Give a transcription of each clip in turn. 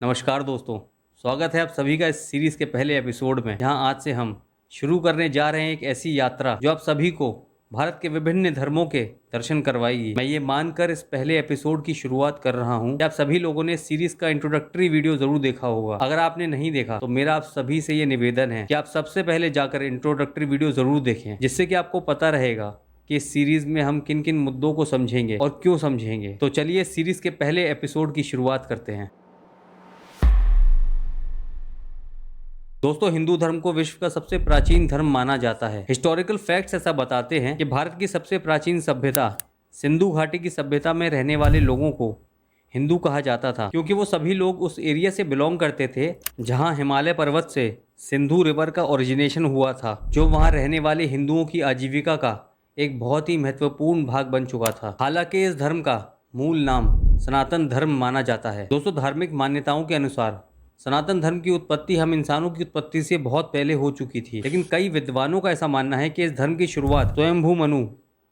नमस्कार दोस्तों, स्वागत है आप सभी का इस सीरीज के पहले एपिसोड में, जहां आज से हम शुरू करने जा रहे हैं एक ऐसी यात्रा जो आप सभी को भारत के विभिन्न धर्मों के दर्शन करवाएगी। मैं ये मानकर इस पहले एपिसोड की शुरुआत कर रहा हूं कि आप सभी लोगों ने सीरीज का इंट्रोडक्टरी वीडियो जरूर देखा होगा। अगर आपने नहीं देखा तो मेरा आप सभी से ये निवेदन है कि आप सबसे पहले जाकर इंट्रोडक्टरी वीडियो जरूर देखें, जिससे कि आपको पता रहेगा कि इस सीरीज में हम किन किन मुद्दों को समझेंगे और क्यों समझेंगे। तो चलिए सीरीज के पहले एपिसोड की शुरुआत करते हैं। दोस्तों, हिंदू धर्म को विश्व का सबसे प्राचीन धर्म माना जाता है। हिस्टोरिकल फैक्ट्स ऐसा बताते हैं कि भारत की सबसे प्राचीन सभ्यता सिंधु घाटी की सभ्यता में रहने वाले लोगों को हिंदू कहा जाता था, क्योंकि वो सभी लोग उस एरिया से बिलोंग करते थे जहां हिमालय पर्वत से सिंधु रिवर का ओरिजिनेशन हुआ था, जो वहां रहने वाले हिंदुओं की आजीविका का एक बहुत ही महत्वपूर्ण भाग बन चुका था। हालांकि इस धर्म का मूल नाम सनातन धर्म माना जाता है। दोस्तों, धार्मिक मान्यताओं के अनुसार सनातन धर्म की उत्पत्ति हम इंसानों की उत्पत्ति से बहुत पहले हो चुकी थी, लेकिन कई विद्वानों का ऐसा मानना है कि इस धर्म की शुरुआत स्वयंभू मनु,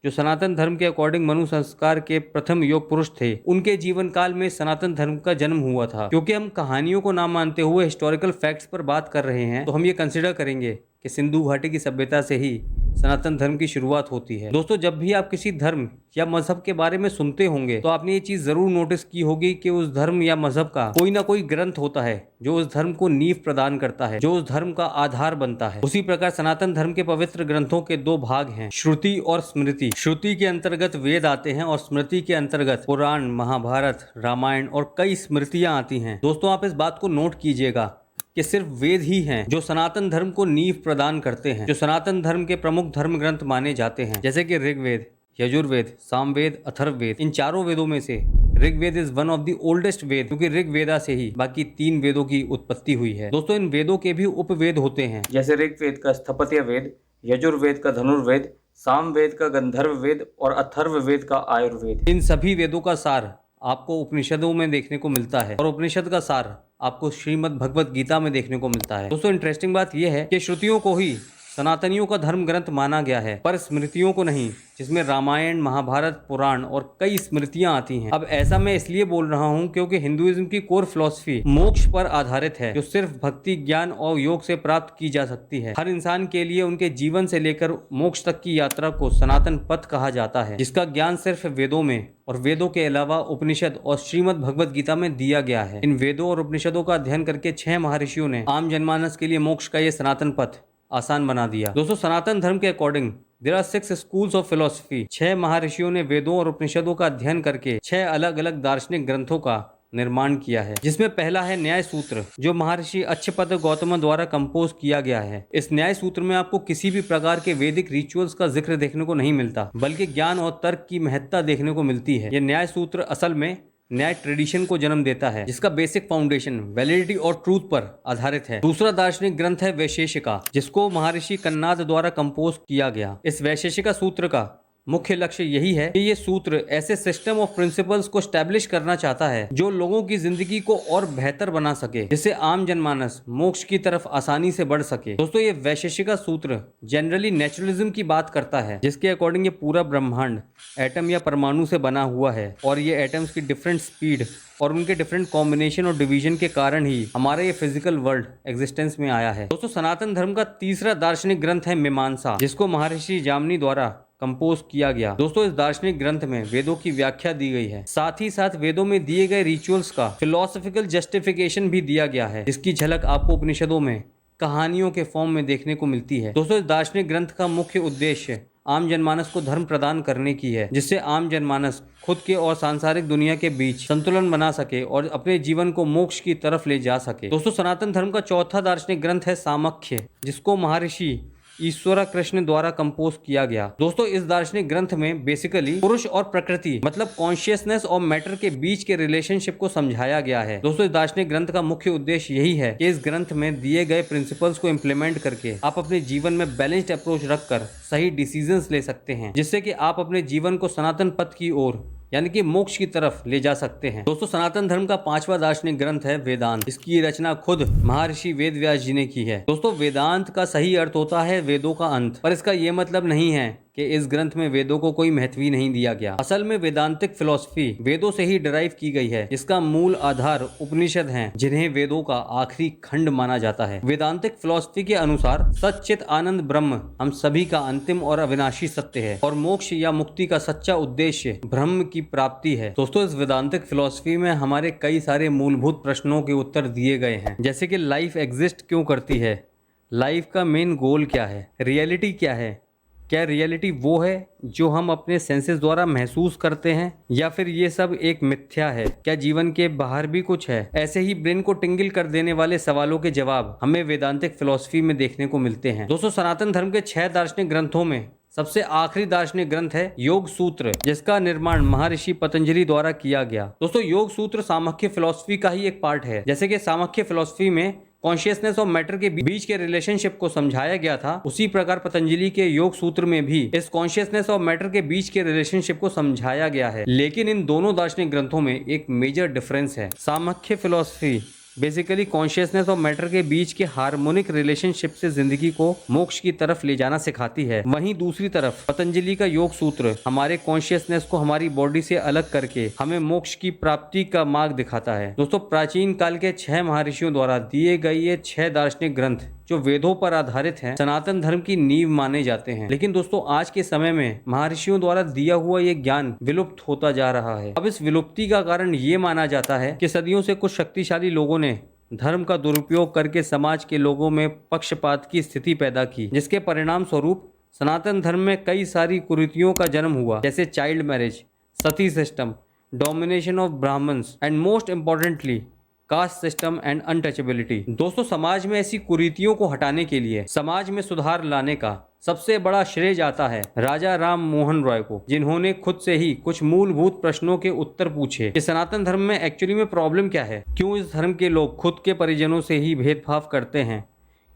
जो सनातन धर्म के अकॉर्डिंग मनु संस्कार के प्रथम योग पुरुष थे, उनके जीवन काल में सनातन धर्म का जन्म हुआ था। क्योंकि हम कहानियों को ना मानते हुए हिस्टोरिकल फैक्ट्स पर बात कर रहे हैं, तो हम ये कंसिडर करेंगे कि सिंधु घाटी की सभ्यता से ही सनातन धर्म की शुरुआत होती है। दोस्तों, जब भी आप किसी धर्म या मजहब के बारे में सुनते होंगे तो आपने ये चीज जरूर नोटिस की होगी कि उस धर्म या मजहब का कोई ना कोई ग्रंथ होता है जो उस धर्म को नींव प्रदान करता है, जो उस धर्म का आधार बनता है। उसी प्रकार सनातन धर्म के पवित्र ग्रंथों के दो भाग हैं, श्रुति और स्मृति। श्रुति के अंतर्गत वेद आते हैं और स्मृति के अंतर्गत पुराण, महाभारत, रामायण और कई स्मृतियां आती हैं। दोस्तों, आप इस बात को नोट कीजिएगा कि सिर्फ वेद ही हैं जो सनातन धर्म को नींव प्रदान करते हैं, जो सनातन धर्म के प्रमुख धर्म ग्रंथ माने जाते हैं, जैसे कि ऋग्वेद, यजुर्वेद, सामवेद, अथर्ववेद। इन चारों वेदों में से Rigveda is one of the oldest Veda, क्योंकि ऋग्वेदा से ही बाकी 3 वेदों की उत्पत्ति हुई है। दोस्तों, इन वेदों के भी उपवेद होते हैं, जैसे ऋग्वेद का स्थपत्य वेद, यजुर्वेद का धनुर्वेद, सामवेद का गंधर्व वेद और अथर्ववेद का आयुर्वेद। इन सभी वेदों का सार आपको उपनिषदों में देखने को मिलता है और उपनिषद का सार आपको श्रीमद् भगवत गीता में देखने को मिलता है। दोस्तों, इंटरेस्टिंग बात यह है कि श्रुतियों को ही सनातनियों का धर्म ग्रंथ माना गया है, पर स्मृतियों को नहीं, जिसमें रामायण, महाभारत, पुराण और कई स्मृतियां आती हैं। अब ऐसा मैं इसलिए बोल रहा हूं क्योंकि हिंदुइज्म की कोर फिलॉसफी मोक्ष पर आधारित है, जो सिर्फ भक्ति, ज्ञान और योग से प्राप्त की जा सकती है। हर इंसान के लिए उनके जीवन से लेकर मोक्ष तक की यात्रा को सनातन पथ कहा जाता है, जिसका ज्ञान सिर्फ वेदों में और वेदों के अलावा उपनिषद और श्रीमद् भगवत गीता में दिया गया है। इन वेदों और उपनिषदों का अध्ययन करके 6 महर्षियों ने आम जनमानस के लिए मोक्ष का ये सनातन पथ आसान बना दिया। दोस्तों, सनातन धर्म के according there are 6 schools of philosophy. 6 महर्षियों ने वेदों और उपनिषदों का अध्ययन करके 6 अलग अलग दार्शनिक ग्रंथों का निर्माण किया है, जिसमें पहला है न्याय सूत्र, जो महर्षि अच्छपद गौतम द्वारा कंपोज किया गया है। इस न्याय सूत्र में आपको किसी भी प्रकार के वैदिक रिचुअल्स का जिक्र देखने को नहीं मिलता, बल्कि ज्ञान और तर्क की महत्ता देखने को मिलती है। यह न्याय सूत्र असल में न्याय ट्रेडिशन को जन्म देता है, जिसका बेसिक फाउंडेशन वैलिडिटी और ट्रूथ पर आधारित है। दूसरा दार्शनिक ग्रंथ है वैशेषिका, जिसको महर्षि कन्नाद द्वारा कंपोज किया गया। इस वैशेषिका सूत्र का मुख्य लक्ष्य यही है कि ये सूत्र ऐसे सिस्टम ऑफ प्रिंसिपल्स को स्टैब्लिश करना चाहता है जो लोगों की जिंदगी को और बेहतर बना सके, जिससे आम जनमानस मोक्ष की तरफ आसानी से बढ़ सके। दोस्तों, ये वैशेषिका सूत्र जनरली नेचुरलिज्म की बात करता है, जिसके अकॉर्डिंग ये पूरा ब्रह्मांड एटम या परमाणु से बना हुआ है और ये एटम्स की डिफरेंट स्पीड और उनके डिफरेंट कॉम्बिनेशन और डिवीजन के कारण ही हमारा ये फिजिकल वर्ल्ड एग्जिस्टेंस में आया है। दोस्तों, सनातन धर्म का तीसरा दार्शनिक ग्रंथ है मीमांसा, जिसको महर्षि जामनी द्वारा कंपोज किया गया। दोस्तों, इस दार्शनिक ग्रंथ में वेदों की व्याख्या दी गई है, साथ ही साथ वेदों में दिए गए रिचुअल्स का फिलोसॉफिकल जस्टिफिकेशन भी दिया गया है, जिसकी झलक आपको उपनिषदों में कहानियों के फॉर्म में देखने को मिलती है। दोस्तों, इस दार्शनिक ग्रंथ का मुख्य उद्देश्य आम जनमानस को धर्म प्रदान करने की है, जिससे आम जनमानस खुद के और सांसारिक दुनिया के बीच संतुलन बना सके और अपने जीवन को मोक्ष की तरफ ले जा सके। दोस्तों, सनातन धर्म का चौथा दार्शनिक ग्रंथ है सामख्य, जिसको महर्षि ईश्वरा कृष्ण द्वारा कंपोज किया गया। दोस्तों, इस दार्शनिक ग्रंथ में बेसिकली पुरुष और प्रकृति मतलब कॉन्शियसनेस और मैटर के बीच के रिलेशनशिप को समझाया गया है। दोस्तों, इस दार्शनिक ग्रंथ का मुख्य उद्देश्य यही है कि इस ग्रंथ में दिए गए प्रिंसिपल्स को इम्प्लीमेंट करके आप अपने जीवन में बैलेंस्ड अप्रोच रखकर सही डिसीजंस ले सकते हैं, जिससे कि आप अपने जीवन को सनातन पथ की ओर यानी कि मोक्ष की तरफ ले जा सकते हैं। दोस्तों, सनातन धर्म का 5वां दार्शनिक ग्रंथ है वेदांत। इसकी रचना खुद महर्षि वेद व्यास जी ने की है। दोस्तों, वेदांत का सही अर्थ होता है वेदों का अंत, पर इसका ये मतलब नहीं है कि इस ग्रंथ में वेदों को कोई महत्व ही नहीं दिया गया। असल में वेदांतिक फिलॉसफी वेदों से ही डिराइव की गई है, जिसका मूल आधार उपनिषद हैं, जिन्हें वेदों का आखिरी खंड माना जाता है। वेदांतिक फिलॉसफी के अनुसार सच्चित आनंद ब्रह्म हम सभी का अंतिम और अविनाशी सत्य है और मोक्ष या मुक्ति का सच्चा उद्देश्य ब्रह्म की प्राप्ति है। दोस्तों, इस वेदांतिक फिलॉसफी में हमारे कई सारे मूलभूत प्रश्नों के उत्तर दिए गए हैं, जैसे कि लाइफ एग्जिस्ट क्यों करती है, लाइफ का मेन गोल क्या है, रियलिटी क्या है, क्या रियलिटी वो है जो हम अपने सेंसेस द्वारा महसूस करते हैं या फिर ये सब एक मिथ्या है, क्या जीवन के बाहर भी कुछ है। ऐसे ही ब्रेन को टिंगल कर देने वाले सवालों के जवाब हमें वेदांतिक फिलॉसफी में देखने को मिलते हैं। दोस्तों, सनातन धर्म के 6 दार्शनिक ग्रंथों में सबसे आखिरी दार्शनिक ग्रंथ है योग सूत्र, जिसका निर्माण महर्षि पतंजलि द्वारा किया गया। दोस्तों, योग सूत्र सामख्य फिलॉसफी का ही एक पार्ट है। जैसे कि सामख्य फिलॉसफी में कॉन्शियसनेस और मैटर के बीच के रिलेशनशिप को समझाया गया था, उसी प्रकार पतंजलि के योग सूत्र में भी इस कॉन्शियसनेस और मैटर के बीच के रिलेशनशिप को समझाया गया है। लेकिन इन दोनों दार्शनिक ग्रंथों में एक मेजर डिफरेंस है। सामख्य फिलॉसफी बेसिकली कॉन्शियसनेस और मैटर के बीच के हार्मोनिक रिलेशनशिप से जिंदगी को मोक्ष की तरफ ले जाना सिखाती है। वहीं दूसरी तरफ पतंजलि का योग सूत्र हमारे कॉन्शियसनेस को हमारी बॉडी से अलग करके हमें मोक्ष की प्राप्ति का मार्ग दिखाता है। दोस्तों, प्राचीन काल के 6 महर्षियों द्वारा दिए गए ये 6 दार्शनिक ग्रंथ जो वेदों पर आधारित हैं, सनातन धर्म की नींव माने जाते हैं। लेकिन दोस्तों, आज के समय में महर्षियों द्वारा दिया हुआ ये ज्ञान विलुप्त होता जा रहा है। अब इस विलुप्ति का कारण ये माना जाता है कि सदियों से कुछ शक्तिशाली लोगों ने धर्म का दुरुपयोग करके समाज के लोगों में पक्षपात की स्थिति पैदा की, जिसके परिणाम स्वरूप सनातन धर्म में कई सारी कुरीतियों का जन्म हुआ, जैसे child marriage, sati system, domination of Brahmins and most importantly caste system and untouchability. दोस्तों, समाज में ऐसी कुरीतियों को हटाने के लिए समाज में सुधार लाने का सबसे बड़ा श्रेय जाता है राजा राम मोहन रॉय को, जिन्होंने खुद से ही कुछ मूलभूत प्रश्नों के उत्तर पूछे कि सनातन धर्म में एक्चुअली में प्रॉब्लम क्या है, क्यों इस धर्म के लोग खुद के परिजनों से ही भेदभाव करते हैं,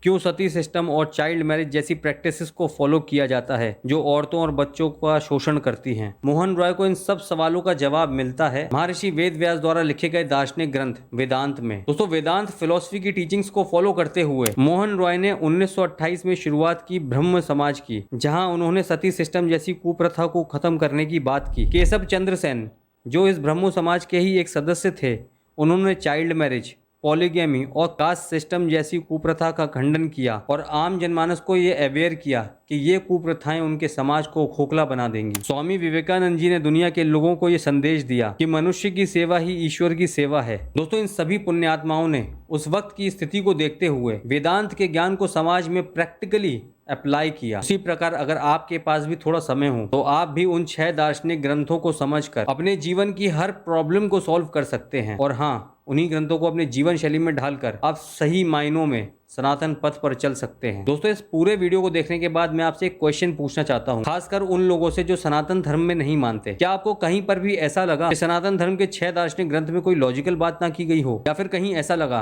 क्यों सती सिस्टम और चाइल्ड मैरिज जैसी प्रैक्टिसेस को फॉलो किया जाता है जो औरतों और बच्चों का शोषण करती हैं। मोहन रॉय को इन सब सवालों का जवाब मिलता है महर्षि वेद व्यास द्वारा लिखे गए दार्शनिक ग्रंथ वेदांत में। दोस्तों, वेदांत फिलॉसफी की टीचिंग्स को फॉलो करते हुए मोहन रॉय ने 1928 में शुरुआत की ब्रह्म समाज की, जहाँ उन्होंने सती सिस्टम जैसी कुप्रथा को खत्म करने की बात की। केशव चंद्र सेन, जो इस ब्रह्म समाज के ही एक सदस्य थे, उन्होंने चाइल्ड मैरिज, पॉलीगैमी और कास्ट सिस्टम जैसी कुप्रथा का खंडन किया और आम जनमानस को ये अवेयर किया कि ये कुप्रथाएं उनके समाज को खोखला बना देंगी। स्वामी विवेकानंद जी ने दुनिया के लोगों को ये संदेश दिया कि मनुष्य की सेवा ही ईश्वर की सेवा है। दोस्तों, इन सभी पुण्यात्माओं ने उस वक्त की स्थिति को देखते हुए वेदांत के ज्ञान को समाज में प्रैक्टिकली अप्लाई किया। उसी प्रकार अगर आपके पास भी थोड़ा समय हो तो आप भी उन 6 दार्शनिक ग्रंथों को समझकर अपने जीवन की हर प्रॉब्लम को सॉल्व कर सकते हैं। और हाँ, उन्हीं ग्रंथों को अपने जीवन शैली में ढालकर आप सही मायनों में सनातन पथ पर चल सकते हैं। दोस्तों, इस पूरे वीडियो को देखने के बाद मैं आपसे एक क्वेश्चन पूछना चाहता हूँ, खासकर उन लोगों से जो सनातन धर्म में नहीं मानते। क्या आपको कहीं पर भी ऐसा लगा कि सनातन धर्म के 6 दार्शनिक ग्रंथ में कोई लॉजिकल बात ना की गई हो, या फिर कहीं ऐसा लगा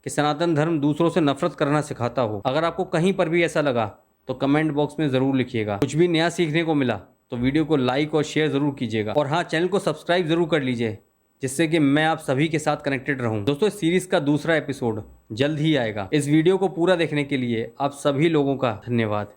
कि सनातन धर्म दूसरों से नफरत करना सिखाता हो? अगर आपको कहीं पर भी ऐसा लगा तो कमेंट बॉक्स में जरूर लिखिएगा। कुछ भी नया सीखने को मिला तो वीडियो को लाइक और शेयर जरूर कीजिएगा, और हाँ, चैनल को सब्सक्राइब जरूर कर लीजिए, जिससे कि मैं आप सभी के साथ कनेक्टेड रहूं। दोस्तों, इस सीरीज का दूसरा एपिसोड जल्द ही आएगा। इस वीडियो को पूरा देखने के लिए आप सभी लोगों का धन्यवाद।